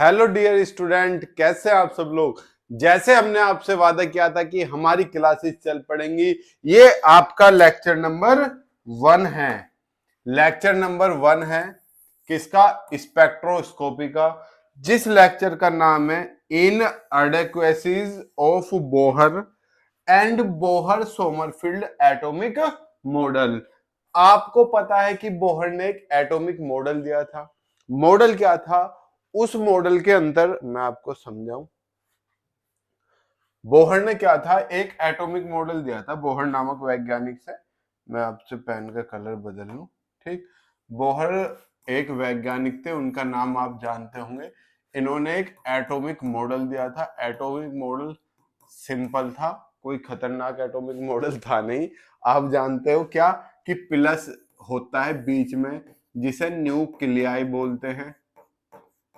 Hello dear student, कैसे आप सब लोग। जैसे हमने आपसे वादा किया था कि हमारी क्लासेस चल पड़ेंगी, ये आपका लेक्चर नंबर 1 है। लेक्चर नंबर 1 है किसका? स्पेक्ट्रोस्कोपी का, जिस लेक्चर का नाम है inadequacies of Bohr and Bohr Sommerfeld atomic model. आपको पता है कि बोहर ने एक एटॉमिक मॉडल दिया था। मॉडल क्या था? उस मॉडल के अंदर मैं आपको समझाऊं, बोहर ने क्या था, एक एटॉमिक मॉडल दिया था। बोहर नामक वैज्ञानिक से, मैं आपसे पेन का कलर बदल लूं, ठीक। बोहर एक वैज्ञानिक थे, उनका नाम आप जानते होंगे। इन्होंने एक एटॉमिक मॉडल दिया था। एटॉमिक मॉडल सिंपल था, कोई खतरनाक एटॉमिक मॉडल था नहीं। आप जानते हो क्या कि प्लस होता है बीच में, जिसे न्यूक्लियाई बोलते हैं,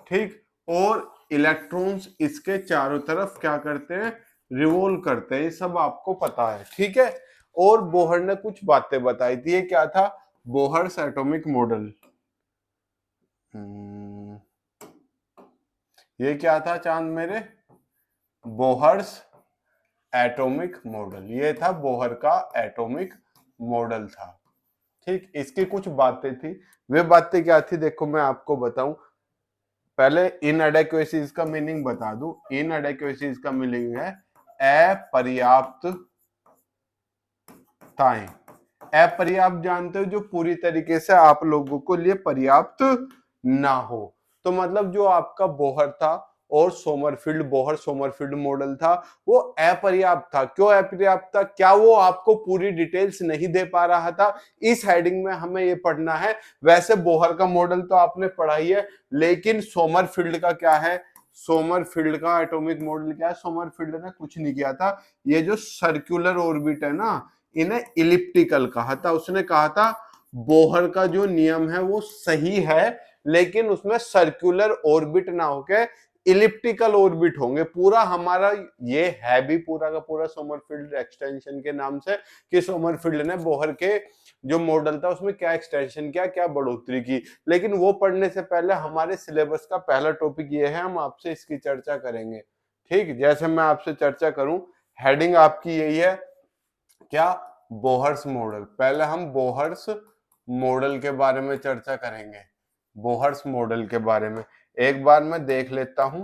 ठीक। और इलेक्ट्रॉन्स इसके चारों तरफ क्या करते हैं? रिवॉल्व करते हैं। ये सब आपको पता है, ठीक है। और बोहर ने कुछ बातें बताई थी। ये क्या था? Bohr's atomic model. ये क्या था चांद मेरे? Bohr's atomic model. ये था बोहर का एटॉमिक मॉडल था, ठीक। इसकी कुछ बातें थी। वे बातें क्या थी, देखो मैं आपको बताऊं। पहले इनएडेक्वेसीज का मीनिंग बता दूं। इनएडेक्वेसीज का मीनिंग है अपर्याप्तताएं। अपर्याप्त जानते हो, जो पूरी तरीके से आप लोगों को लिए पर्याप्त ना हो। तो मतलब जो आपका बोहर था और सोमरफील्ड, बोहर सोमरफील्ड मॉडल था, वो अपर्याप्त था। क्यों अपर्याप्त था? क्या वो आपको पूरी डिटेल्स नहीं दे पा रहा था? इस हेडिंग में हमें ये पढ़ना है। वैसे बोहर का मॉडल तो आपने पढ़ा ही है, लेकिन सोमरफील्ड का क्या है? सोमरफील्ड का एटॉमिक मॉडल क्या है? सोमरफील्ड ने कुछ नहीं किया था। ये जो सर्कुलर ऑर्बिट है ना, इन्हें इलिप्टिकल कहा था। उसने कहा था बोहर का जो नियम है वो सही है, लेकिन उसमें सर्कुलर ऑर्बिट ना होके इलिप्टिकल ऑर्बिट होंगे। पूरा हमारा ये है भी पूरा का पूरा सोमरफील्ड एक्सटेंशन के नाम से, कि सोमरफील्ड ने बोहर के जो मॉडल था उसमें क्या एक्सटेंशन किया, क्या बढ़ोतरी की। लेकिन वो पढ़ने से पहले हमारे सिलेबस का पहला टॉपिक ये है, हम आपसे इसकी चर्चा करेंगे, ठीक। जैसे मैं आपसे चर्चा करूं, हेडिंग आपकी यही है, क्या? Bohr's model. पहले हम बोहर्स मॉडल के बारे में चर्चा करेंगे। बोहर्स मॉडल के बारे में एक बार मैं देख लेता हूं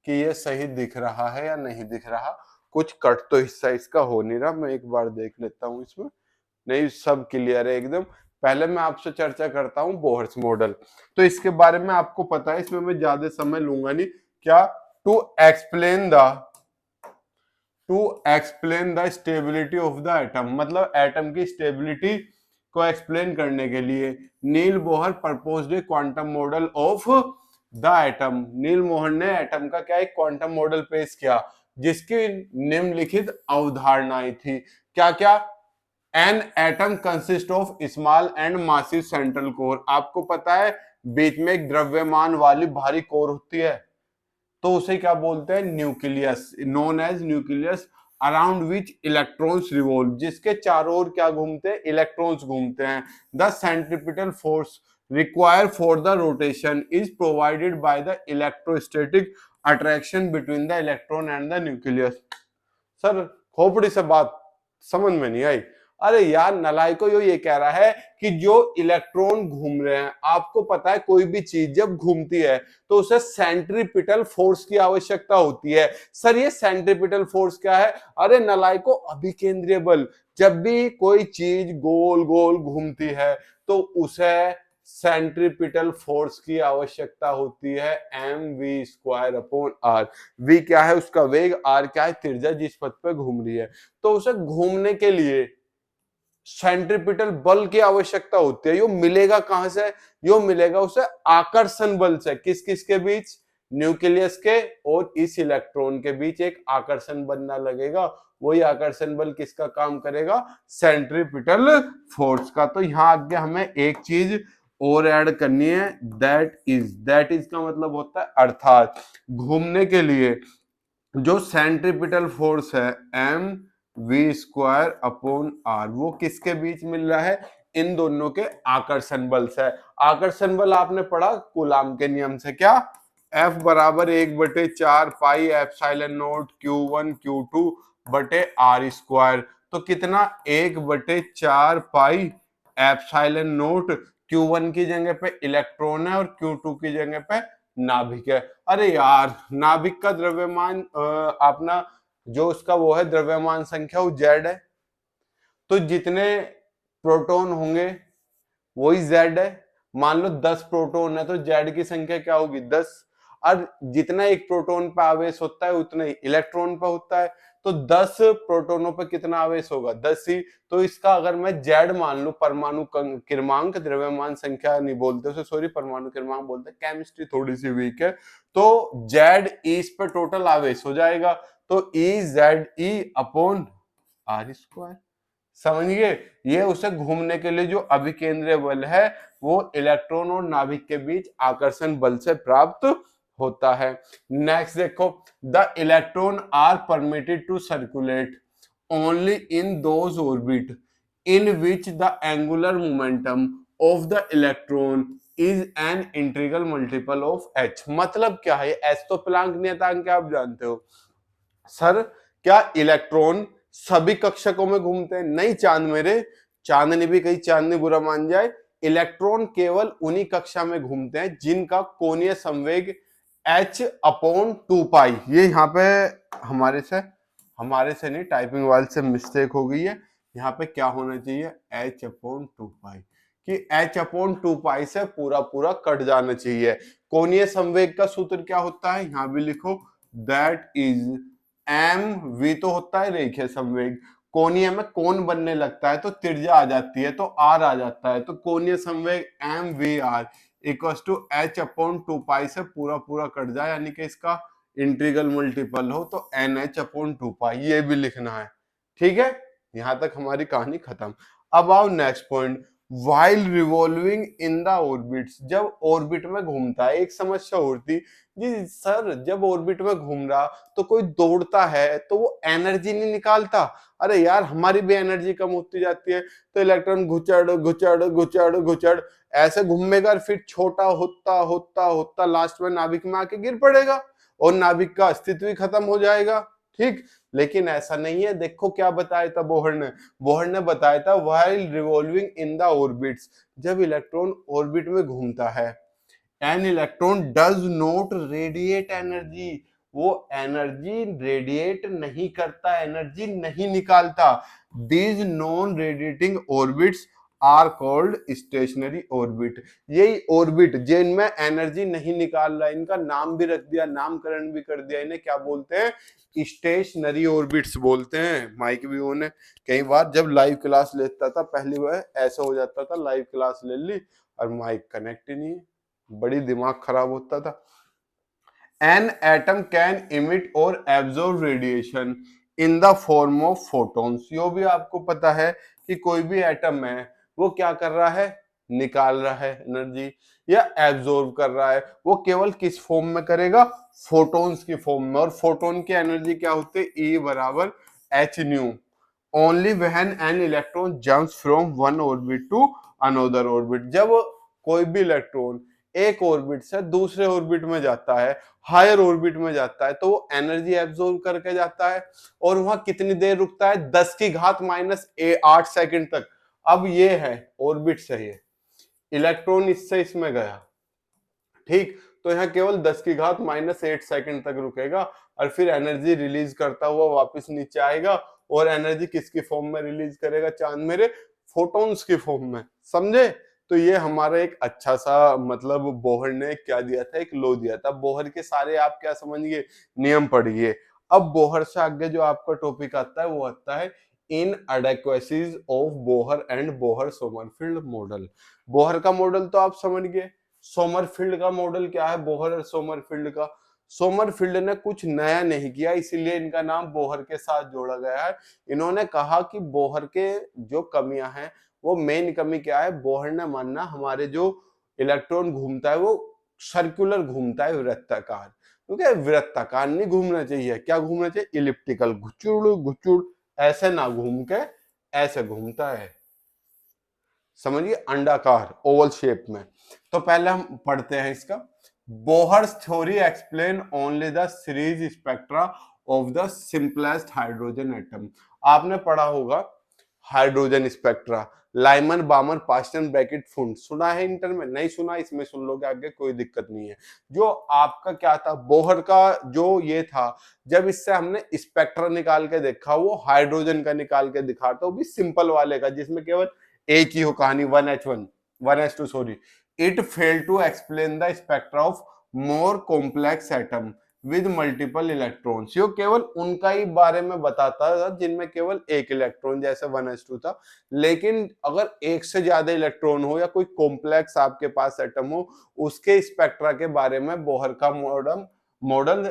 कि ये सही दिख रहा है या नहीं दिख रहा। कुछ कट तो हिस्सा इसका हो नहीं रहा, मैं एक बार देख लेता हूं इसमें। नहीं, सब क्लियर है एकदम। पहले मैं आपसे चर्चा करता हूं बोहर्स मॉडल। तो इसके बारे में आपको पता है, इसमें मैं ज्यादा समय लूंगा नहीं। क्या? To explain the stability of the atom, मतलब एटम की स्टेबिलिटी को एक्सप्लेन करने के लिए Niels Bohr proposed a quantum model of the atom. Niels Bohr ने एटम का क्या एक क्वांटम मॉडल पेश किया, जिसकी निम्नलिखित अवधारणाएं थी। क्या क्या? An atom consist of small and massive central core. आपको पता है बीच में एक द्रव्यमान वाली भारी कोर होती है, तो उसे क्या बोलते हैं? Nucleus, known as nucleus, around which electrons revolve, जिसके चारों ओर क्या घूमते हैं? इलेक्ट्रॉन्स घूमते हैं। The centripetal force required for the rotation is provided by the electrostatic attraction between the electron and the nucleus. Sir, खोपड़ी से बात समझ में नहीं आई। अरे यार नलायको, ये कह रहा है कि जो इलेक्ट्रॉन घूम रहे हैं, आपको पता है कोई भी चीज जब घूमती है तो उसे सेंट्रीपिटल फोर्स की आवश्यकता होती है। सर, ये सेंट्रीपिटल फोर्स क्या है? अरे नलायको, अभिकेंद्रीय बल। जब भी कोई चीज गोल गोल घूमती है तो उसे सेंट्रीपिटल फोर्स की आवश्यकता होती है, mv²/r। v क्या है? उसका वेग। r क्या है? त्रिज्या जिस पथ पे घूम रही है। तो उसे घूमने के लिए सेंट्रीपिटल बल की आवश्यकता होती है। यो मिलेगा कहां से? यो मिलेगा उसे आकर्षण बल से। किस किस के बीच? न्यूक्लियस के और इस इलेक्ट्रॉन के बीच एक आकर्षण बनना लगेगा। वही आकर्षण बल किसका काम करेगा? सेंट्रीपिटल फोर्स का। तो यहां आगे हमें एक चीज और ऐड करनी है, दैट इज का मतलब होता है अर्थात। घूमने के लिए जो सेंट्रीपिटल फोर्स है mv²/r, वो किसके बीच मिल रहा है? इन दोनों के आकर्षण बल से। आकर्षण बल आपने पढ़ा कूलाम के नियम से, क्या? F बराबर 1/4 pi epsilon not Q1 Q2 बटे R स्क्वायर। तो कितना 1/4 पाई एप्सिलॉन नॉट Q1 की जगह पे इलेक्ट्रॉन है और Q2 की जगह पे नाभिक है। अरे यार, नाभिक का द्रव्यमान अपना जो उसका वो है द्रव्यमान संख्या वो Z है, तो जितने प्रोटॉन होंगे वही Z है। मान लो 10 प्रोटॉन है तो Z की संख्या क्या होगी 10। और जितना एक प्रोटॉन पर आवेश होता है उतना ही इलेक्ट्रॉन पर होता है, तो 10 प्रोटॉनों पर कितना आवेश होगा 10 ही। तो इसका अगर मैं Z मान लू, परमाणु क्रमांक, द्रव्यमान संख्या नहीं बोलते उसे, सॉरी परमाणु क्रमांक बोलते हैं, केमिस्ट्री थोड़ी सी वीक है। तो Z इस पर टोटल आवेश हो जाएगा, तो EZE अपॉन R स्क्वायर। समझिए, ये उसे घूमने के लिए जो अभिकेंद्रीय बल है वो इलेक्ट्रॉन और नाभिक के बीच आकर्षण बल से प्राप्त होता है। नेक्स्ट देखो, the electron are permitted to circulate only in those orbit in which the angular momentum of the electron is an integral multiple of h। मतलब क्या है, h तो प्लांक नियतांक आप जानते हो। सर क्या इलेक्ट्रॉन सभी कक्षकों में घूमते हैं? नहीं चांद मेरे, चांदनी भी कहीं चांदनी बुरा मान जाए, इलेक्ट्रॉन केवल उन्हीं कक्षा में घूमते हैं जिनका कोणीय संवेग h/2 पाई। ये यहाँ पे हमारे से नहीं, टाइपिंग वाले से मिस्टेक हो गई है। यहाँ पे क्या होना चाहिए h/2 पाई, कि h/2 पाई से पूरा पूरा कट जाना चाहिए। कोणीय संवेग का सूत्र क्या होता है, यहाँ भी लिखो, दैट इज mv तो होता है रेखीय संवेग, कोणीय में कोण बनने लगता है तो त्रिज्या आ जाती है तो r आ जाता है, तो कोणीय संवेग mvr इक्वल टू h/2 पाई से पूरा पूरा कट जाए, यानी कि इसका इंटीग्रल मल्टीपल हो तो nh/2 पाई, ये भी लिखना है। ठीक है, यहां तक हमारी कहानी खत्म। अब आओ next point, while revolving in the orbits. जब ऑर्बिट में घूमता है, एक समस्या होती जी सर, जब ऑर्बिट में घूम रहा तो कोई दौड़ता है तो वो एनर्जी नहीं निकालता। अरे यार, हमारी भी एनर्जी कम होती जाती है, तो इलेक्ट्रॉन घुचड़ घुचड़ घुचड़ घुचड़ ऐसे घूमेगा, फिर छोटा होता होता होता लास्ट में नाभिक में आके गिर पड़ेगा और नाभिक का अस्तित्व ही खत्म हो जाएगा। ठीक, लेकिन ऐसा नहीं है। देखो क्या बताया था बोहर ने बताया था, while revolving in the orbits, जब इलेक्ट्रॉन ऑर्बिट में घूमता है, an electron does not radiate energy, वो एनर्जी रेडिएट नहीं करता, एनर्जी नहीं निकालता। These non radiating orbits are called stationary orbit. यही ऑर्बिट जिनमें एनर्जी नहीं निकाल रहा, इनका नाम भी रख दिया, नामकरण भी कर दिया, इन्हें क्या बोलते हैं, स्टेशनरी ऑर्बिट्स बोलते हैं। माइक भी ऑन है, कई बार जब लाइव क्लास लेता था पहली बार ऐसा हो जाता था, लाइव क्लास ले ली और माइक कनेक्ट ही नहीं है, बड़ी दिमाग खराब होता था। An atom can emit or absorb radiation in the form of photons. यो भी आपको पता है कि कोई भी एटम है वो क्या कर रहा है, निकाल रहा है एनर्जी या एब्जॉर्ब कर रहा है। वो केवल किस फॉर्म में करेगा, फोटॉन्स की फॉर्म में। और फोटोन की एनर्जी क्या होती है, E बराबर h nu. Only when an electron jumps from one orbit to another orbit. जब कोई भी इलेक्ट्रॉन एक ऑर्बिट से दूसरे ऑर्बिट में जाता है, हायर ऑर्बिट में जाता है, तो वो एनर्जी एब्जॉर्ब करके जाता है और वहां कितनी देर रुकता है, 10⁻⁸ सेकंड तक। अब ये है ऑर्बिट से, ये इलेक्ट्रॉन इससे इसमें गया, ठीक, तो यहाँ केवल 10⁻⁸ सेकंड तक रुकेगा और फिर एनर्जी रिलीज करता हुआ वापस नीचे आएगा। और एनर्जी किसकी फॉर्म में रिलीज करेगा चांद मेरे, फोटॉन्स की फॉर्म में। समझे? तो ये हमारा एक अच्छा सा, मतलब बोहर ने क्या दिया था, एक लॉ दिया था। बोहर के सारे आप क्या समझिए, नियम पढ़िए। अब बोहर से आगे जो आपका टॉपिक आता है वो आता है inadequacies of Bohr and Bohr Sommerfeld model. Bohr का मॉडल तो आप समझ गए, सोमरफेल्ड का मॉडल क्या है, बोहर और सोमरफेल्ड का। सोमरफेल्ड ने कुछ नया नहीं किया, इसीलिए इनका नाम बोहर के साथ जोड़ा गया है। इन्होंने कहा कि बोहर के जो कमियां हैं, वो मेन कमी क्या है, बोहर ने मानना हमारे जो इलेक्ट्रॉन घूमता है वो सर्कुलर घूमता है, वृत्ताकार। क्योंकि वृत्ताकार नहीं घूमना चाहिए, क्या घूमना चाहिए, इलिप्टिकल, घुचुड़ घुचुड़ ऐसे ना घूम के ऐसे घूमता है, समझिए, अंडाकार ओवल शेप में। तो पहले हम पढ़ते हैं इसका। Bohr's theory explain only the series spectra of the simplest hydrogen atom. आपने पढ़ा होगा hydrogen spectra, Lyman बामर Paschen bracket फुंड, सुना है इंटर में? नहीं सुना, इसमें सुन लोगे आगे, कोई दिक्कत नहीं है। जो आपका क्या था, बोहर का जो ये था, जब इससे हमने स्पेक्ट्रा निकाल के देखा, वो हाइड्रोजन का निकाल के दिखा था, वो भी सिंपल वाले का, जिसमें केवल एक ही हो कहानी, 1h1 1s2 sorry. It fail to explain the spectra of more complex atom with multiple electrons. यो केवल उनका ही बारे में बताता था जिनमें केवल एक इलेक्ट्रॉन, जैसे 1s2 था। लेकिन अगर एक से ज्यादा इलेक्ट्रॉन हो या कोई कॉम्प्लेक्स आपके पास एटम हो, उसके स्पेक्ट्रा के बारे में बोहर का मॉडल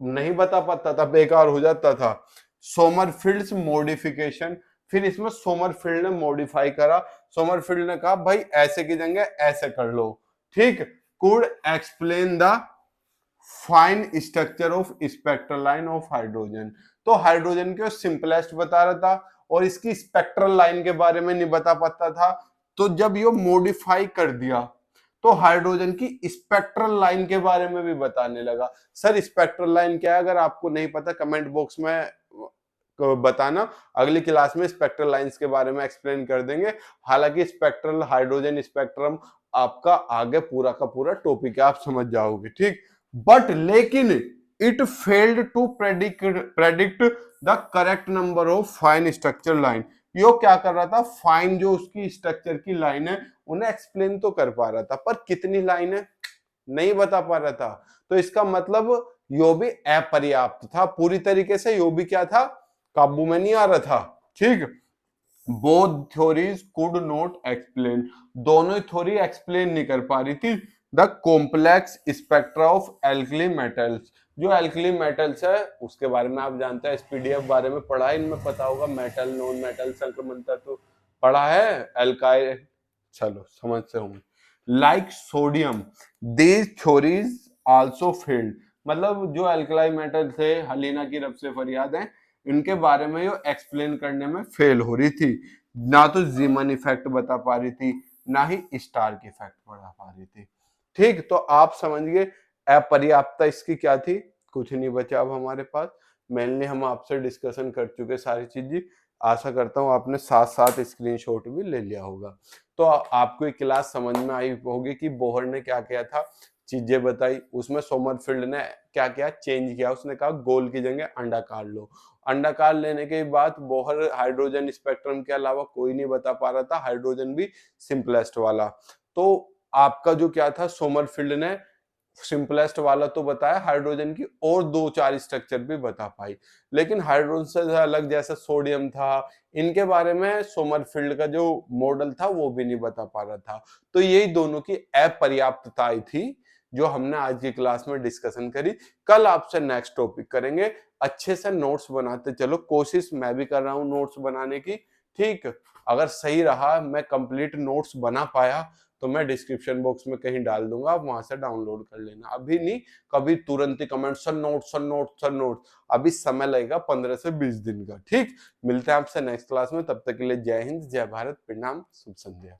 नहीं बता पाता था, बेकार हो जाता था। सोमरफील्ड्स मॉडिफिकेशन, फिर इसमें सोमरफील्ड ने मॉडिफाई करा। सोमरफील्ड ने कहा भाई ऐसे की जगह ऐसे कर लो, ठीक। Could explain the fine structure of spectral line of hydrogen. तो हाइड्रोजन के सिंपलेस्ट बता रहा था और इसकी स्पेक्ट्रल लाइन के बारे में नहीं बता पाता था। तो जब ये मॉडिफाई कर दिया तो हाइड्रोजन की स्पेक्ट्रल लाइन के बारे में भी बताने लगा। सर स्पेक्ट्रल लाइन क्या है? अगर आपको नहीं पता कमेंट बॉक्स में बताना, अगली क्लास में स्पेक्ट्रल लाइंस के बारे में एक्सप्लेन कर देंगे। हालांकि स्पेक्ट्रल हाइड्रोजन स्पेक्ट्रम आपका आगे पूरा का पूरा टॉपिक है, आप समझ जाओगे, ठीक। बट लेकिन it failed to predict the correct number of fine structure line. यो क्या कर रहा था, फाइन जो उसकी स्ट्रक्चर की लाइन है उन्हें एक्सप्लेन तो कर पा रहा था, पर कितनी लाइन है नहीं बता पा रहा था। तो इसका मतलब यो भी अपर्याप्त था, पूरी तरीके से यो भी क्या था, काबू में नहीं आ रहा था, ठीक। Both theories could not explain, दोनों थ्योरी एक्सप्लेन नहीं कर पा रही थी the complex spectra of alkali metals. जो एल्कली मेटल्स है उसके बारे में आप जानते हैं, एसपीडीएफ बारे में पढ़ा है, इनमें पता होगा मेटल नॉन मेटल संक्रमण तत्व पढ़ा है, एल्काइल, चलो समझ से होंगे। Like sodium these theories also failed, मतलब जो एल्कलाई मेटल थे, हलीना की रब से फरियाद है, इनके बारे में ये एक्सप्लेन करने में फेल हो रही थी। ना तो जीमन इफेक्ट बता पा रही थी, ना ही स्टार्क इफेक्ट बता पा रही थी, ठीक। तो आप समझ गए अपर्याप्तता इसकी क्या थी, कुछ नहीं बचा अब हमारे पास। मेनली हम आपसे डिस्कशन कर चुके सारी चीजें, आशा करता हूँ आपने साथ साथ स्क्रीनशॉट भी ले लिया होगा। तो आपको ये क्लास समझ में आई होगी कि बोहर ने क्या किया था, चीजें बताई, उसमें सोमरफील्ड ने क्या क्या चेंज किया। उसने कहा गोल की जगह अंडाकार लो। अंडाकार लेने के बाद बोहर हाइड्रोजन स्पेक्ट्रम के अलावा कोई नहीं बता पा रहा था, हाइड्रोजन भी सिंपलेस्ट वाला। तो आपका जो क्या था, सोमरफील्ड ने सिंपलेस्ट वाला तो बताया, हाइड्रोजन की और दो चार स्ट्रक्चर भी बता पाई। लेकिन हाइड्रोजन से अलग जैसा सोडियम था, इनके बारे में सोमरफील्ड का जो मॉडल था वो भी नहीं बता पा रहा था। तो यही दोनों की अपर्याप्तता थी जो हमने आज की क्लास में डिस्कशन करी। कल आपसे नेक्स्ट टॉपिक करेंगे। अच्छे से नोट्स बनाते चलो, कोशिश मैं भी कर रहा हूँ नोट्स बनाने की, ठीक। अगर सही रहा, मैं कंप्लीट नोट्स बना पाया तो मैं डिस्क्रिप्शन बॉक्स में कहीं डाल दूंगा, आप वहां से डाउनलोड कर लेना। अभी नहीं, कभी तुरंत ही comment sir note sir note sir note, अभी समय लगेगा 15 से 20 दिन का, ठीक। मिलते हैं आपसे नेक्स्ट क्लास में, तब तक के लिए जय हिंद, जय भारत, प्रणाम, शुभ संध्या।